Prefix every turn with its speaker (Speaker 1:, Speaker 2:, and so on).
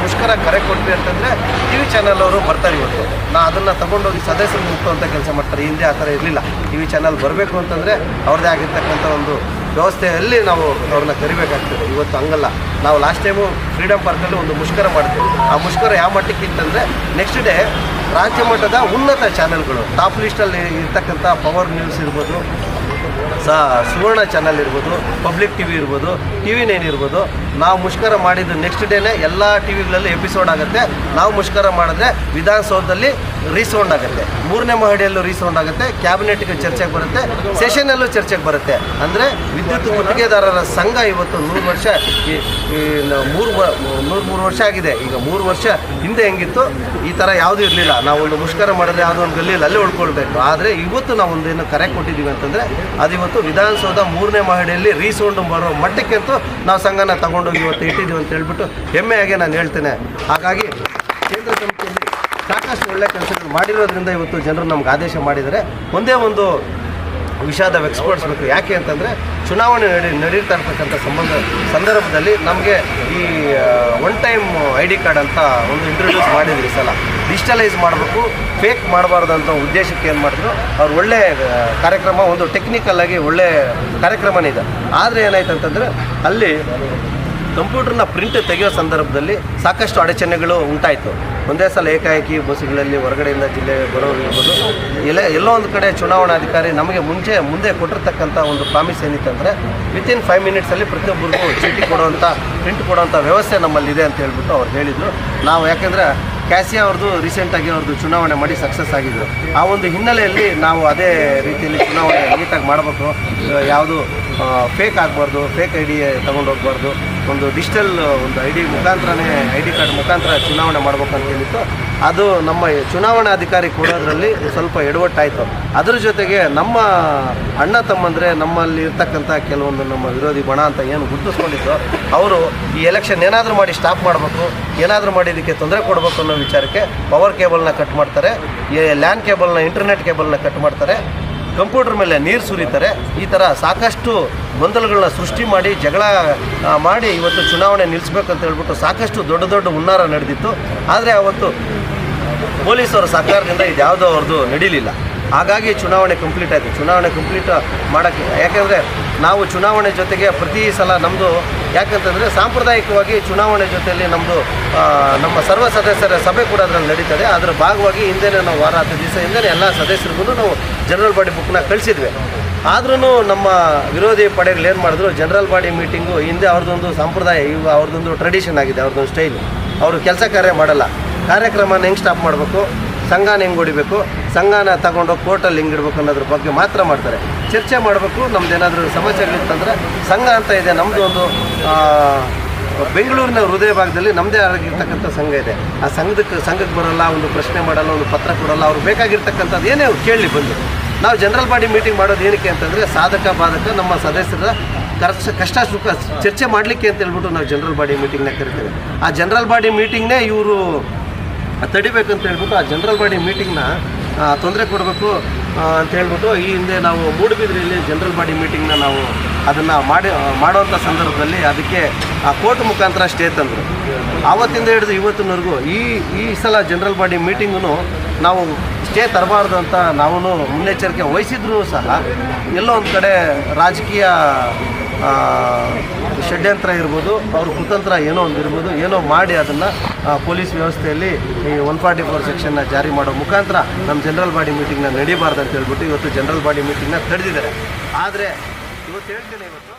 Speaker 1: ಮುಷ್ಕರ ಕರೆ ಕೊಟ್ವಿ ಅಂತಂದರೆ ಟಿ ವಿ ಚಾನಲ್ ಅವರು ಬರ್ತಾರೆ ಇವತ್ತು. ಅದನ್ನು ತಗೊಂಡೋಗಿ ಸದಸ್ಯರು ಮುಟ್ಟುವಂಥ ಕೆಲಸ ಮಾಡ್ತಾರೆ. ಹಿಂದೆ ಆ ಥರ ಇರಲಿಲ್ಲ. ಟಿ ವಿ ಚಾನಲ್ ಬರಬೇಕು ಅಂತಂದರೆ ಅವ್ರದ್ದೇ ಆಗಿರ್ತಕ್ಕಂಥ ಒಂದು ವ್ಯವಸ್ಥೆಯಲ್ಲಿ ನಾವು ಅವ್ರನ್ನ ಕರಿಬೇಕಾಗ್ತದೆ. ಇವತ್ತು ಹಂಗಲ್ಲ. ನಾವು ಲಾಸ್ಟ್ ಟೈಮು ಫ್ರೀಡಮ್ ಪಾರ್ಕಲ್ಲಿ ಒಂದು ಮುಷ್ಕರ ಮಾಡ್ತೀವಿ. ಆ ಮುಷ್ಕರ ಯಾವ ಮಟ್ಟಕ್ಕೆ ಇತ್ತಂದರೆ ನೆಕ್ಸ್ಟ್ ಡೇ ರಾಜ್ಯ ಮಟ್ಟದ ಉನ್ನತ ಚಾನೆಲ್ಗಳು ಟಾಪ್ ಲಿಸ್ಟಲ್ಲಿ ಇರ್ತಕ್ಕಂಥ ಪವರ್ ನ್ಯೂಸ್ ಇರ್ಬೋದು, ಸುವರ್ಣ ಚಾನಲ್ ಇರ್ಬೋದು, ಪಬ್ಲಿಕ್ ಟಿ ವಿ ಇರ್ಬೋದು, TV9 ಇರ್ಬೋದು, ನಾವು ಮುಷ್ಕರ ಮಾಡಿದ್ದು ನೆಕ್ಸ್ಟ್ ಡೇನೇ ಎಲ್ಲ ಟಿ ವಿಗಳಲ್ಲಿ ಎಪಿಸೋಡ್ ಆಗುತ್ತೆ. ನಾವು ಮುಷ್ಕರ ಮಾಡಿದ್ರೆ ವಿಧಾನಸೌಧದಲ್ಲಿ ರೀಸೌಂಡ್ ಆಗುತ್ತೆ, 3ನೇ ಮಹಡಿಯಲ್ಲೂ ರೀಸೌಂಡ್ ಆಗುತ್ತೆ, ಕ್ಯಾಬಿನೆಟ್ಗೆ ಚರ್ಚೆಗೆ ಬರುತ್ತೆ, ಸೆಷನಲ್ಲೂ ಚರ್ಚೆಗೆ ಬರುತ್ತೆ. ಅಂದರೆ ವಿದ್ಯುತ್ ಗುತ್ತಿಗೆದಾರರ ಸಂಘ ಇವತ್ತು 100 ವರ್ಷ 103 ವರ್ಷ ಆಗಿದೆ. ಈಗ 3 ವರ್ಷ ಹಿಂದೆ ಹೆಂಗಿತ್ತು ಈ ಥರ ಯಾವುದೂ ಇರಲಿಲ್ಲ. ನಾವು ಒಂದು ಮುಷ್ಕರ ಮಾಡಿದ್ರೆ ಯಾವುದೋ ಒಂದು ಗಲ್ಲಿಯಲ್ಲಿ ಅಲ್ಲೇ ಉಳ್ಕೊಳ್ಬೇಕು. ಆದರೆ ಇವತ್ತು ನಾವು ಒಂದೇನು ಕರೆ ಕೊಟ್ಟಿದ್ದೀವಿ ಅಂತಂದರೆ ಅದು ಇವತ್ತು ವಿಧಾನಸೌಧ 3ನೇ ಮಹಡಿಯಲ್ಲಿ ರೀಸೌಂಡ್ ಬರೋ ಮಟ್ಟಕ್ಕಂತೂ ನಾವು ಸಂಘನ ತಗೊಂಡೋಗಿ ಇವತ್ತು ಇಟ್ಟಿದ್ದೀವಿ ಅಂತ ಹೇಳ್ಬಿಟ್ಟು ಹೆಮ್ಮೆಯಾಗೆ ನಾನು ಹೇಳ್ತೇನೆ. ಹಾಗಾಗಿ ಕೇಂದ್ರ ಸಮಿತಿಯಲ್ಲಿ ಸಾಕಷ್ಟು ಒಳ್ಳೆಯ ಕೆಲಸಗಳು ಮಾಡಿರೋದ್ರಿಂದ ಇವತ್ತು ಜನರು ನಮ್ಗೆ ಆದೇಶ ಮಾಡಿದರೆ ಒಂದೇ ಒಂದು ವಿಷಾದ ವ್ಯಕ್ತಪಡಿಸಬೇಕು. ಯಾಕೆ ಅಂತಂದರೆ ಚುನಾವಣೆ ನಡೀತಾ ಇರ್ತಕ್ಕಂಥ ಸಂದರ್ಭದಲ್ಲಿ ನಮಗೆ ಈ ಒನ್ ಟೈಮ್ ID ಕಾರ್ಡ್ ಅಂತ ಒಂದು ಇಂಟ್ರೊಡ್ಯೂಸ್ ಮಾಡಿದ್ರು. ಈ ಸಲ ಡಿಜಿಟಲೈಸ್ ಮಾಡಬೇಕು, ಫೇಕ್ ಮಾಡಬಾರ್ದು ಅಂತ ಉದ್ದೇಶಕ್ಕೆ ಏನು ಮಾಡಿದ್ರು ಅವ್ರು. ಒಳ್ಳೆ ಕಾರ್ಯಕ್ರಮ, ಒಂದು ಟೆಕ್ನಿಕಲ್ಲಾಗಿ ಒಳ್ಳೆ ಕಾರ್ಯಕ್ರಮನೇ ಇದೆ. ಆದರೆ ಏನಾಯ್ತು ಅಂತಂದರೆ ಅಲ್ಲಿ ಕಂಪ್ಯೂಟರ್ನ ಪ್ರಿಂಟ್ ತೆಗೆಯೋ ಸಂದರ್ಭದಲ್ಲಿ ಸಾಕಷ್ಟು ಅಡಚಣೆಗಳು ಉಂಟಾಯಿತು. ಒಂದೇ ಸಲ ಏಕಾಏಕಿ ಬಸ್ಸುಗಳಲ್ಲಿ ಹೊರಗಡೆಯಿಂದ ಜಿಲ್ಲೆ ಬರೋರು ಇರ್ಬೋದು, ಎಲ್ಲೋ ಒಂದು ಕಡೆ ಚುನಾವಣಾಧಿಕಾರಿ ನಮಗೆ ಮುಂದೆ ಕೊಟ್ಟಿರ್ತಕ್ಕಂಥ ಒಂದು ಪ್ರಾಮಿಸ್ ಏನಿತ್ತಂದರೆ ವಿತಿನ್ 5 ಮಿನಿಟ್ಸಲ್ಲಿ ಪ್ರತಿಯೊಬ್ಬರಿಗೂ ಚೀಟಿ ಕೊಡುವಂಥ, ಪ್ರಿಂಟ್ ಕೊಡುವಂಥ ವ್ಯವಸ್ಥೆ ನಮ್ಮಲ್ಲಿದೆ ಅಂತ ಹೇಳ್ಬಿಟ್ಟು ಅವ್ರು ಹೇಳಿದರು. ನಾವು ಯಾಕೆಂದರೆ ಕ್ಯಾಸಿಯಾ ಅವ್ರದ್ದು ರೀಸೆಂಟಾಗಿ ಅವ್ರದ್ದು ಚುನಾವಣೆ ಮಾಡಿ ಸಕ್ಸಸ್ ಆಗಿದ್ದರು. ಆ ಒಂದು ಹಿನ್ನೆಲೆಯಲ್ಲಿ ನಾವು ಅದೇ ರೀತಿಯಲ್ಲಿ ಚುನಾವಣೆ ನೀಟಾಗಿ ಮಾಡಬೇಕು. ಯಾವುದು ಫೇಕ್ ಆಗಬಾರ್ದು, ಫೇಕ್ ID ತೊಗೊಂಡು ಹೋಗ್ಬಾರ್ದು. ಒಂದು ಡಿಜಿಟಲ್ ಒಂದು ID ಮುಖಾಂತರನೇ ID ಕಾರ್ಡ್ ಮುಖಾಂತರ ಚುನಾವಣೆ ಮಾಡ್ಬೇಕು ಅಂತ ಹೇಳಿತ್ತು. ಅದು ನಮ್ಮ ಚುನಾವಣಾಧಿಕಾರಿ ಕೊಡೋದ್ರಲ್ಲಿ ಸ್ವಲ್ಪ ಎಡವಟ್ಟಾಯಿತು. ಅದರ ಜೊತೆಗೆ ನಮ್ಮ ಅಣ್ಣ ತಮ್ಮಂದರೆ ನಮ್ಮಲ್ಲಿ ಇರ್ತಕ್ಕಂಥ ಕೆಲವೊಂದು ನಮ್ಮ ವಿರೋಧಿ ಬಣ ಅಂತ ಏನು ಗುರುತಿಸ್ಕೊಂಡಿದ್ದು ಅವರು ಈ ಎಲೆಕ್ಷನ್ ಏನಾದರೂ ಮಾಡಿ ಸ್ಟಾಪ್ ಮಾಡಬೇಕು, ಏನಾದರೂ ಮಾಡಿ ಇದಕ್ಕೆ ತೊಂದರೆ ಕೊಡಬೇಕು ಅನ್ನೋ ವಿಚಾರಕ್ಕೆ ಪವರ್ ಕೇಬಲ್ನ ಕಟ್ ಮಾಡ್ತಾರೆ, ಲ್ಯಾನ್ ಕೇಬಲ್ನ, ಇಂಟರ್ನೆಟ್ ಕೇಬಲ್ನ ಕಟ್ ಮಾಡ್ತಾರೆ, ಕಂಪ್ಯೂಟರ್ ಮೇಲೆ ನೀರು ಸುರಿತಾರೆ. ಈ ಥರ ಸಾಕಷ್ಟು ಗೊಂದಲಗಳನ್ನ ಸೃಷ್ಟಿ ಮಾಡಿ ಜಗಳ ಮಾಡಿ ಇವತ್ತು ಚುನಾವಣೆ ನಿಲ್ಲಿಸ್ಬೇಕಂತ ಹೇಳ್ಬಿಟ್ಟು ಸಾಕಷ್ಟು ದೊಡ್ಡ ಹುನ್ನಾರ ನಡೆದಿತ್ತು. ಆದರೆ ಅವತ್ತು ಪೊಲೀಸರ ಸರ್ಕಾರದಿಂದ ಇದು ಯಾವುದೋ ಅವ್ರದ್ದು ನಡೀಲಿಲ್ಲ. ಹಾಗಾಗಿ ಚುನಾವಣೆ ಕಂಪ್ಲೀಟ್ ಆಯಿತು. ಚುನಾವಣೆ ಕಂಪ್ಲೀಟ್ ಮಾಡೋಕ್ಕೆ ಯಾಕೆಂದರೆ ನಾವು ಚುನಾವಣೆ ಜೊತೆಗೆ ಪ್ರತಿ ಸಲ ನಮ್ಮದು ಯಾಕಂತಂದರೆ ಸಾಂಪ್ರದಾಯಿಕವಾಗಿ ಚುನಾವಣೆ ಜೊತೆಯಲ್ಲಿ ನಮ್ಮದು ನಮ್ಮ ಸರ್ವ ಸದಸ್ಯರ ಸಭೆ ಕೂಡ ಅದರಲ್ಲಿ ನಡೀತದೆ. ಅದರ ಭಾಗವಾಗಿ ಹಿಂದೆನೇ ನಾವು ವಾರ 10 ದಿವಸ ಹಿಂದೆ ಎಲ್ಲ ಸದಸ್ಯರಿಗೂ ನಾವು ಜನರಲ್ ಬಾಡಿ ಬುಕ್ನ ಕಳಿಸಿದ್ವಿ. ಆದ್ರೂ ನಮ್ಮ ವಿರೋಧಿ ಪಡೆಗಳು ಏನು ಮಾಡಿದ್ರು, ಜನರಲ್ ಬಾಡಿ ಮೀಟಿಂಗು ಹಿಂದೆ ಅವ್ರದ್ದೊಂದು ಸಂಪ್ರದಾಯ, ಈಗ ಅವ್ರದ್ದೊಂದು ಟ್ರೆಡಿಷನ್ ಆಗಿದೆ, ಅವ್ರದ್ದೊಂದು ಸ್ಟೈಲು. ಅವರು ಕೆಲಸ ಕಾರ್ಯ ಮಾಡಲ್ಲ. ಕಾರ್ಯಕ್ರಮನ ಹೆಂಗೆ ಸ್ಟಾಪ್ ಮಾಡಬೇಕು, ಸಂಘನ ಹೆಂಗೆ ಹೊಡಿಬೇಕು, ಸಂಘನ ತಗೊಂಡೋಗಿ ಕೋರ್ಟಲ್ಲಿ ಹೆಂಗೆ ಇಡಬೇಕು ಅನ್ನೋದ್ರ ಬಗ್ಗೆ ಮಾತ್ರ ಮಾಡ್ತಾರೆ. ಚರ್ಚೆ ಮಾಡಬೇಕು. ನಮ್ದು ಏನಾದರೂ ಸಮಸ್ಯೆಗಳಿತ್ತಂದರೆ ಸಂಘ ಅಂತ ಇದೆ, ನಮ್ಮದು ಒಂದು ಬೆಂಗಳೂರಿನ ಹೃದಯ ಭಾಗದಲ್ಲಿ ನಮ್ಮದೇ ಆಗಿರ್ತಕ್ಕಂಥ ಸಂಘ ಇದೆ. ಆ ಸಂಘಕ್ಕೆ ಬರೋಲ್ಲ, ಒಂದು ಪ್ರಶ್ನೆ ಮಾಡಲ್ಲ, ಒಂದು ಪತ್ರ ಕೊಡಲ್ಲ. ಅವ್ರು ಬೇಕಾಗಿರ್ತಕ್ಕಂಥದ್ದು ಏನೇ ಅವ್ರು ಕೇಳಲಿ ಬಂದು. ನಾವು ಜನರಲ್ ಬಾಡಿ ಮೀಟಿಂಗ್ ಮಾಡೋದು ಏನಕ್ಕೆ ಅಂತಂದರೆ ಸಾಧಕ ಬಾಧಕ ನಮ್ಮ ಸದಸ್ಯರ ಕಷ್ಟ ಸುಖ ಚರ್ಚೆ ಮಾಡಲಿಕ್ಕೆ ಅಂತ ಹೇಳ್ಬಿಟ್ಟು ನಾವು ಜನರಲ್ ಬಾಡಿ ಮೀಟಿಂಗ್ನ ಕರಿತೇವೆ. ಆ ಜನರಲ್ ಬಾಡಿ ಮೀಟಿಂಗ್ನೇ ಇವರು ತಡಿಬೇಕಂತ ಹೇಳ್ಬಿಟ್ಟು ಆ ಜನರಲ್ ಬಾಡಿ ಮೀಟಿಂಗ್ನ ತೊಂದರೆ ಕೊಡಬೇಕು ಅಂತ ಹೇಳ್ಬಿಟ್ಟು ಈ ಹಿಂದೆ ನಾವು ಮೂಡುಬಿದ್ರೆಯಲ್ಲಿ ಜನರಲ್ ಬಾಡಿ ಮೀಟಿಂಗ್ನ ನಾವು ಅದನ್ನು ಮಾಡೋವಂಥ ಸಂದರ್ಭದಲ್ಲಿ ಅದಕ್ಕೆ ಆ ಕೋರ್ಟ್ ಮುಖಾಂತರ ಸ್ಟೇ ತಂದರು. ಆವತ್ತಿಂದ ಹಿಡಿದು ಇವತ್ತಿನವರೆಗೂ ಈ ಸಲ ಜನರಲ್ ಬಾಡಿ ಮೀಟಿಂಗೂ ನಾವು ಸ್ಟೇ ತರಬಾರ್ದು ಅಂತ ನಾವು ಮುನ್ನೆಚ್ಚರಿಕೆ ವಹಿಸಿದ್ರೂ ಸಹ ಎಲ್ಲೋ ಒಂದು ಕಡೆ ರಾಜಕೀಯ ಷಡ್ಯಂತ್ರ ಇರ್ಬೋದು, ಅವ್ರ ಕುತಂತ್ರ ಏನೋ ಒಂದು ಇರ್ಬೋದು, ಏನೋ ಮಾಡಿ ಅದನ್ನು ಪೊಲೀಸ್ ವ್ಯವಸ್ಥೆಯಲ್ಲಿ ಈ 144 ಸೆಕ್ಷನ್ನ ಜಾರಿ ಮಾಡೋ ಮುಖಾಂತರ ನಮ್ಮ ಜನರಲ್ ಬಾಡಿ ಮೀಟಿಂಗ್ನ ನಡೀಬಾರ್ದು ಅಂತ ಹೇಳ್ಬಿಟ್ಟು ಇವತ್ತು ಜನರಲ್ ಬಾಡಿ ಮೀಟಿಂಗ್ನ ತಡೆದಿದ್ದಾರೆ. ಆದರೆ ಇವತ್ತು ಹೇಳ್ತೇನೆ, ಇವತ್ತು